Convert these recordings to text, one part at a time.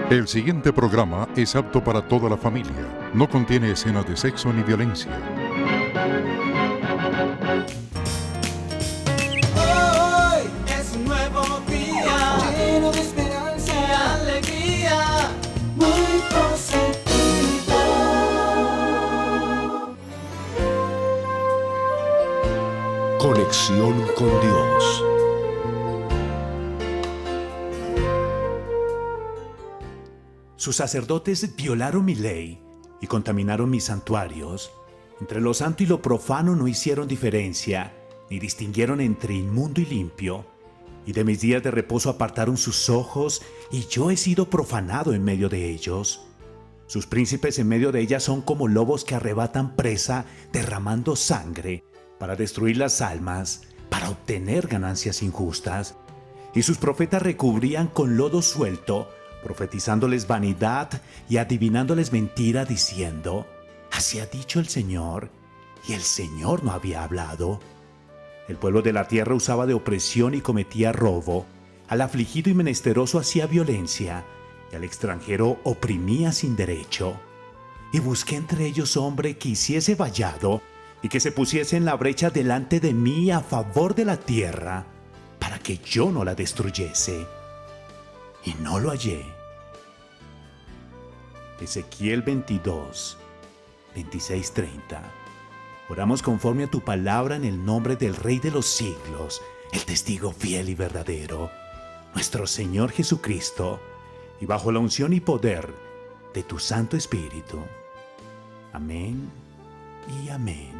El siguiente programa es apto para toda la familia. No contiene escenas de sexo ni violencia. Hoy es un nuevo día, lleno de esperanza y alegría, muy positivo. Conexión con Dios. Sus sacerdotes violaron mi ley y contaminaron mis santuarios. Entre lo santo y lo profano no hicieron diferencia, ni distinguieron entre inmundo y limpio. Y de mis días de reposo apartaron sus ojos, y yo he sido profanado en medio de ellos. Sus príncipes en medio de ellas son como lobos que arrebatan presa, derramando sangre, para destruir las almas, para obtener ganancias injustas. Y sus profetas recubrían con lodo suelto, profetizándoles vanidad y adivinándoles mentira, diciendo: así ha dicho el Señor, y el Señor no había hablado. El pueblo de la tierra usaba de opresión y cometía robo, al afligido y menesteroso hacía violencia, y al extranjero oprimía sin derecho. Y busqué entre ellos hombre que hiciese vallado, y que se pusiese en la brecha delante de mí a favor de la tierra, para que yo no la destruyese. Y no lo hallé. Ezequiel 22, 26-30. Oramos conforme a tu palabra en el nombre del Rey de los siglos, el testigo fiel y verdadero, nuestro Señor Jesucristo, y bajo la unción y poder de tu Santo Espíritu. Amén y amén.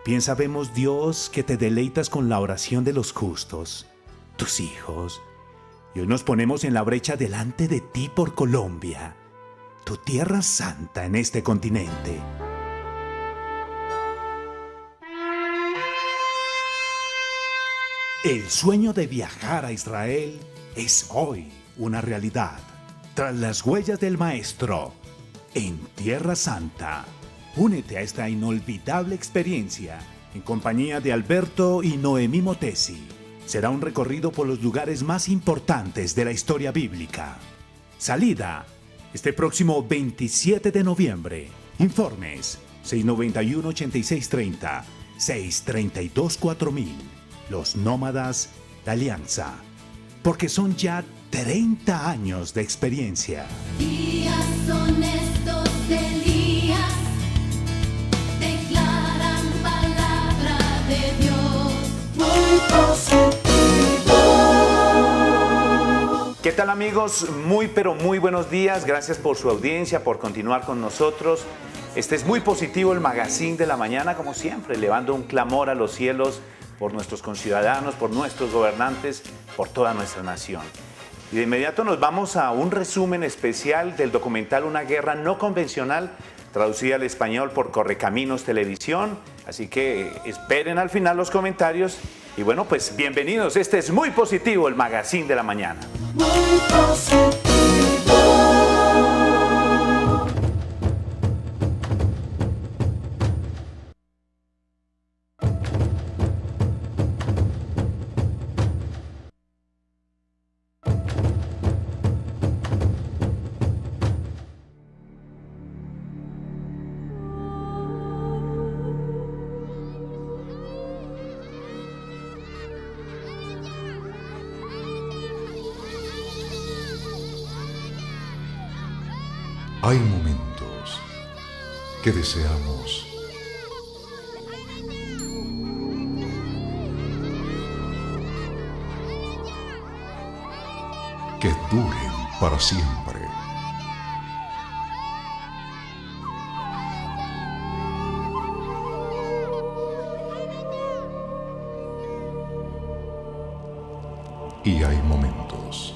Bien sabemos, Dios, que te deleitas con la oración de los justos, tus hijos. Y hoy nos ponemos en la brecha delante de ti por Colombia, tu tierra santa en este continente. El sueño de viajar a Israel es hoy una realidad. Tras las huellas del Maestro, en Tierra Santa. Únete a esta inolvidable experiencia en compañía de Alberto y Noemí Motesi. Será un recorrido por los lugares más importantes de la historia bíblica. Salida este próximo 27 de noviembre. Informes 691-8630, 632-4000. Los Nómadas de Alianza. Porque son ya 30 años de experiencia. Días son estos de Elías, declaran palabra de Dios. Muy positivo. ¿Qué tal, amigos? Muy pero muy buenos días. Gracias por su audiencia, por continuar con nosotros. Este es Muy Positivo, el magazine de la mañana, como siempre, elevando un clamor a los cielos por nuestros conciudadanos, por nuestros gobernantes, por toda nuestra nación. Y de inmediato nos vamos a un resumen especial del documental Una guerra no convencional, traducida al español por Correcaminos Televisión. Así que esperen al final los comentarios. Y bueno, pues bienvenidos. Este es Muy Positivo, el magazine de la mañana. Muy positivo. Hay momentos que deseamos que duren para siempre. Y hay momentos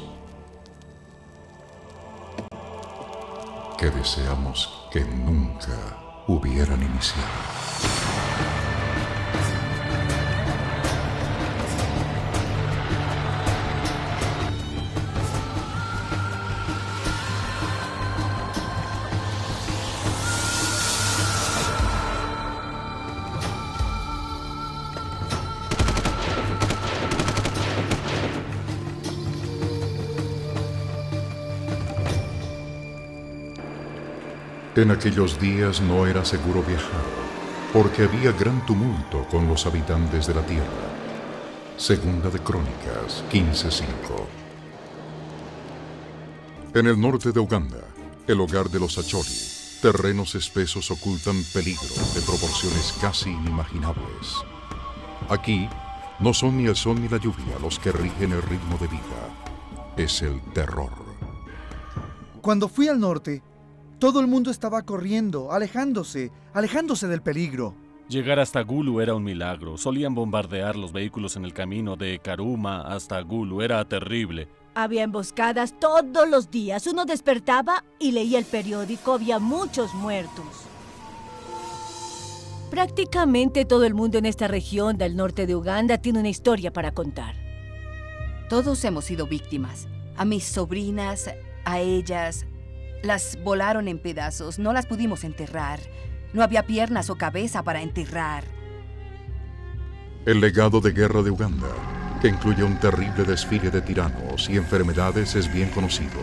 que deseamos que nunca hubieran iniciado. En aquellos días no era seguro viajar, porque había gran tumulto con los habitantes de la tierra. Segunda de Crónicas 15:5. En el norte de Uganda, el hogar de los Acholi, terrenos espesos ocultan peligro de proporciones casi inimaginables. Aquí, no son ni el sol ni la lluvia los que rigen el ritmo de vida. Es el terror. Cuando fui al norte, todo el mundo estaba corriendo, alejándose del peligro. Llegar hasta Gulu era un milagro. Solían bombardear los vehículos en el camino de Karuma hasta Gulu. Era terrible. Había emboscadas todos los días. Uno despertaba y leía el periódico. Había muchos muertos. Prácticamente todo el mundo en esta región del norte de Uganda tiene una historia para contar. Todos hemos sido víctimas. A mis sobrinas, a ellas, las volaron en pedazos. No las pudimos enterrar. No había piernas o cabeza para enterrar. El legado de guerra de Uganda, que incluye un terrible desfile de tiranos y enfermedades, es bien conocido.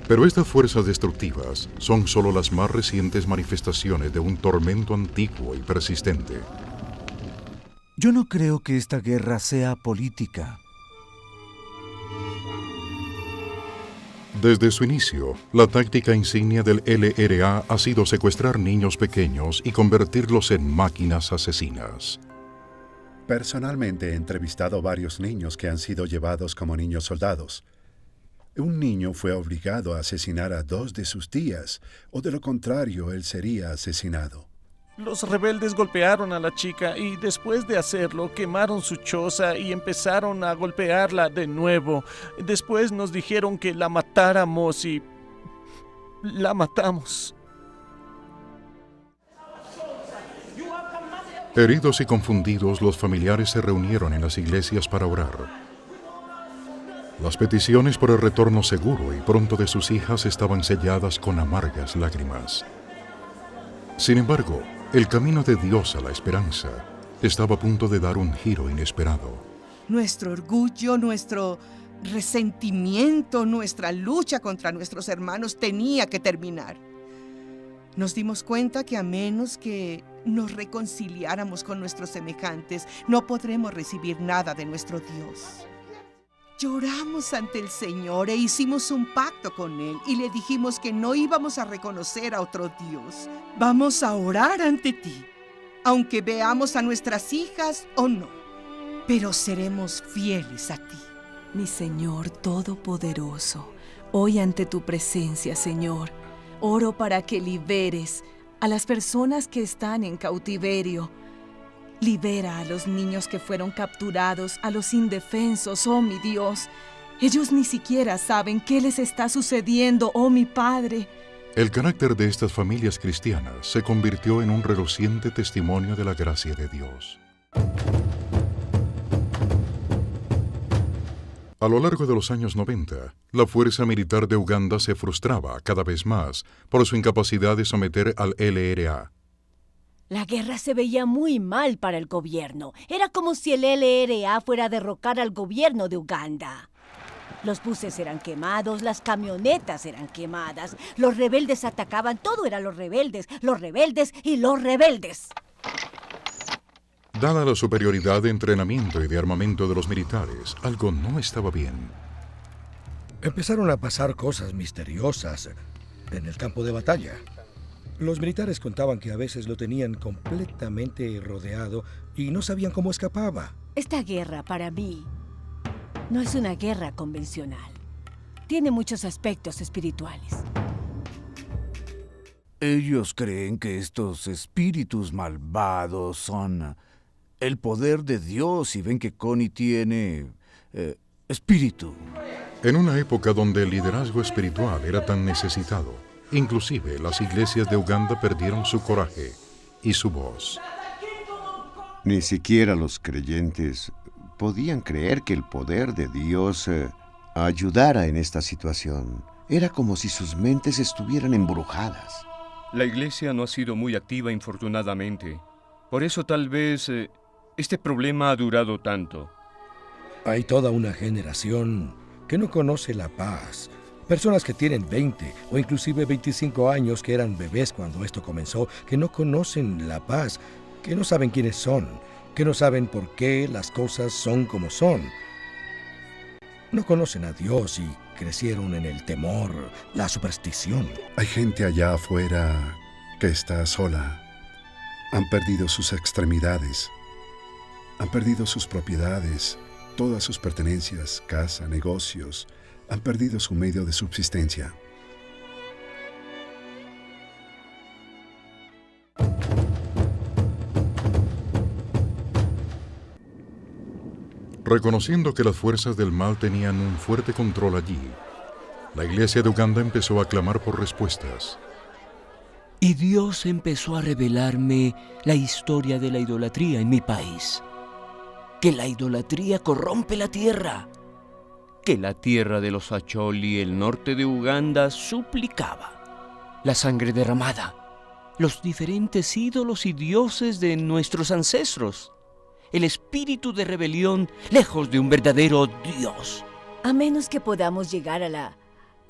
Pero estas fuerzas destructivas son solo las más recientes manifestaciones de un tormento antiguo y persistente. Yo no creo que esta guerra sea política. Desde su inicio, la táctica insignia del LRA ha sido secuestrar niños pequeños y convertirlos en máquinas asesinas. Personalmente he entrevistado varios niños que han sido llevados como niños soldados. Un niño fue obligado a asesinar a 2 de sus tías, o de lo contrario, él sería asesinado. Los rebeldes golpearon a la chica y después de hacerlo quemaron su choza y empezaron a golpearla de nuevo. Después nos dijeron que la matáramos y la matamos. Heridos y confundidos, los familiares se reunieron en las iglesias para orar. Las peticiones por el retorno seguro y pronto de sus hijas estaban selladas con amargas lágrimas. Sin embargo, el camino de Dios a la esperanza estaba a punto de dar un giro inesperado. Nuestro orgullo, nuestro resentimiento, nuestra lucha contra nuestros hermanos tenía que terminar. Nos dimos cuenta que a menos que nos reconciliáramos con nuestros semejantes, no podremos recibir nada de nuestro Dios. Lloramos ante el Señor e hicimos un pacto con Él y le dijimos que no íbamos a reconocer a otro Dios. Vamos a orar ante ti, aunque veamos a nuestras hijas o no, pero seremos fieles a ti. Mi Señor Todopoderoso, hoy ante tu presencia, Señor, oro para que liberes a las personas que están en cautiverio. Libera a los niños que fueron capturados, a los indefensos, oh mi Dios. Ellos ni siquiera saben qué les está sucediendo, oh mi Padre. El carácter de estas familias cristianas se convirtió en un reluciente testimonio de la gracia de Dios. A lo largo de los años 90, la fuerza militar de Uganda se frustraba cada vez más por su incapacidad de someter al LRA. La guerra se veía muy mal para el gobierno. Era como si el LRA fuera a derrocar al gobierno de Uganda. Los buses eran quemados, las camionetas eran quemadas, los rebeldes atacaban, todo era los rebeldes y los rebeldes. Dada la superioridad de entrenamiento y de armamento de los militares, algo no estaba bien. Empezaron a pasar cosas misteriosas en el campo de batalla. Los militares contaban que a veces lo tenían completamente rodeado y no sabían cómo escapaba. Esta guerra, para mí, no es una guerra convencional. Tiene muchos aspectos espirituales. Ellos creen que estos espíritus malvados son el poder de Dios y ven que Connie tiene espíritu. En una época donde el liderazgo espiritual era tan necesitado, inclusive las iglesias de Uganda perdieron su coraje y su voz. Ni siquiera los creyentes podían creer que el poder de Dios ayudara en esta situación. Era como si sus mentes estuvieran embrujadas. La iglesia no ha sido muy activa, infortunadamente. Por eso tal vez este problema ha durado tanto. Hay toda una generación que no conoce la paz, Personas que tienen 20 o inclusive 25 años, que eran bebés cuando esto comenzó, que no conocen la paz, que no saben quiénes son, que no saben por qué las cosas son como son. No conocen a Dios y crecieron en el temor, la superstición. Hay gente allá afuera que está sola. Han perdido sus extremidades. Han perdido sus propiedades, todas sus pertenencias, casa, negocios. Han perdido su medio de subsistencia. Reconociendo que las fuerzas del mal tenían un fuerte control allí, la iglesia de Uganda empezó a clamar por respuestas. Y Dios empezó a revelarme la historia de la idolatría en mi país. Que la idolatría corrompe la tierra. Que la tierra de los Acholi, el norte de Uganda, suplicaba la sangre derramada, los diferentes ídolos y dioses de nuestros ancestros, el espíritu de rebelión lejos de un verdadero Dios. A menos que podamos llegar a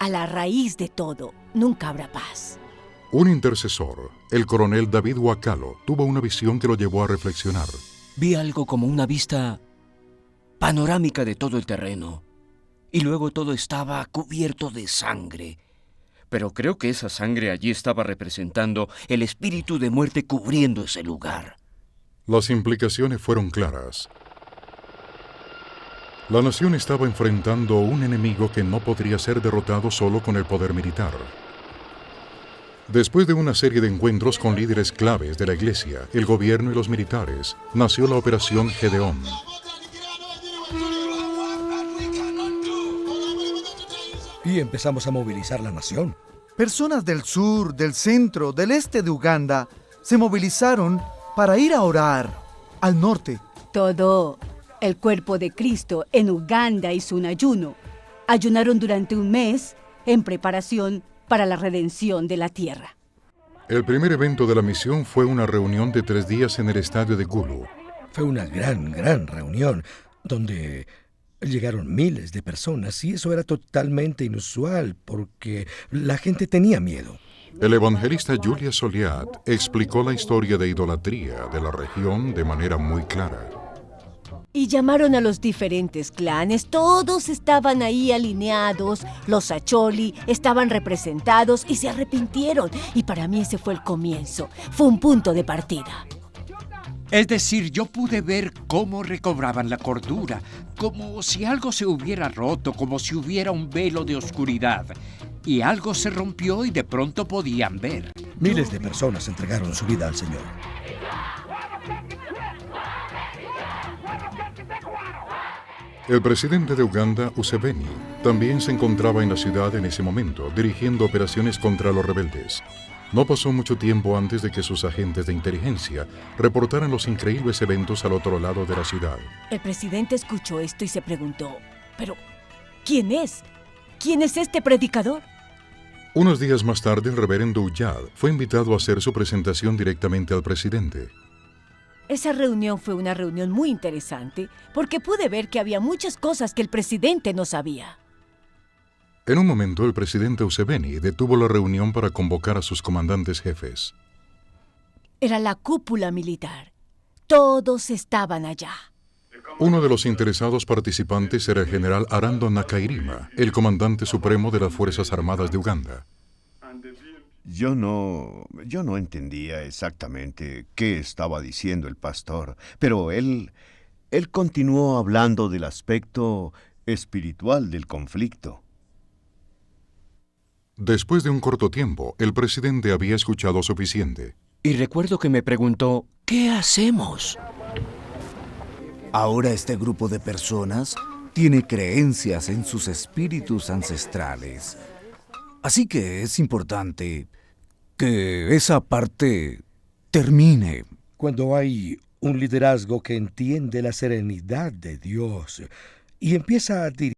la raíz de todo, nunca habrá paz. Un intercesor, el coronel David Wakalo, tuvo una visión que lo llevó a reflexionar. Vi algo como una vista panorámica de todo el terreno. Y luego todo estaba cubierto de sangre. Pero creo que esa sangre allí estaba representando el espíritu de muerte cubriendo ese lugar. Las implicaciones fueron claras. La nación estaba enfrentando un enemigo que no podría ser derrotado solo con el poder militar. Después de una serie de encuentros con líderes claves de la iglesia, el gobierno y los militares, nació la Operación Gedeón. Y empezamos a movilizar la nación. Personas del sur, del centro, del este de Uganda se movilizaron para ir a orar al norte. Todo el cuerpo de Cristo en Uganda hizo un ayuno. Ayunaron durante un mes en preparación para la redención de la tierra. El primer evento de la misión fue una reunión de 3 días en el estadio de Gulu. Fue una gran reunión donde llegaron miles de personas y eso era totalmente inusual porque la gente tenía miedo. El evangelista Julius Soliat explicó la historia de idolatría de la región de manera muy clara. Y llamaron a los diferentes clanes, todos estaban ahí alineados, los Acholi estaban representados y se arrepintieron. Y para mí ese fue el comienzo, fue un punto de partida. Es decir, yo pude ver cómo recobraban la cordura, como si algo se hubiera roto, como si hubiera un velo de oscuridad. Y algo se rompió y de pronto podían ver. Miles de personas entregaron su vida al Señor. El presidente de Uganda, Museveni, también se encontraba en la ciudad en ese momento, dirigiendo operaciones contra los rebeldes. No pasó mucho tiempo antes de que sus agentes de inteligencia reportaran los increíbles eventos al otro lado de la ciudad. El presidente escuchó esto y se preguntó, ¿pero quién es? ¿Quién es este predicador? Unos días más tarde, el reverendo Ullad fue invitado a hacer su presentación directamente al presidente. Esa reunión fue una reunión muy interesante porque pude ver que había muchas cosas que el presidente no sabía. En un momento, el presidente Museveni detuvo la reunión para convocar a sus comandantes jefes. Era la cúpula militar. Todos estaban allá. Uno de los interesados participantes era el general Arando Nakairima, el comandante supremo de las Fuerzas Armadas de Uganda. Yo no entendía exactamente qué estaba diciendo el pastor, pero él continuó hablando del aspecto espiritual del conflicto. Después de un corto tiempo, el presidente había escuchado suficiente. Y recuerdo que me preguntó, ¿qué hacemos? Ahora este grupo de personas tiene creencias en sus espíritus ancestrales. Así que es importante que esa parte termine. Cuando hay un liderazgo que entiende la serenidad de Dios y empieza a dirigir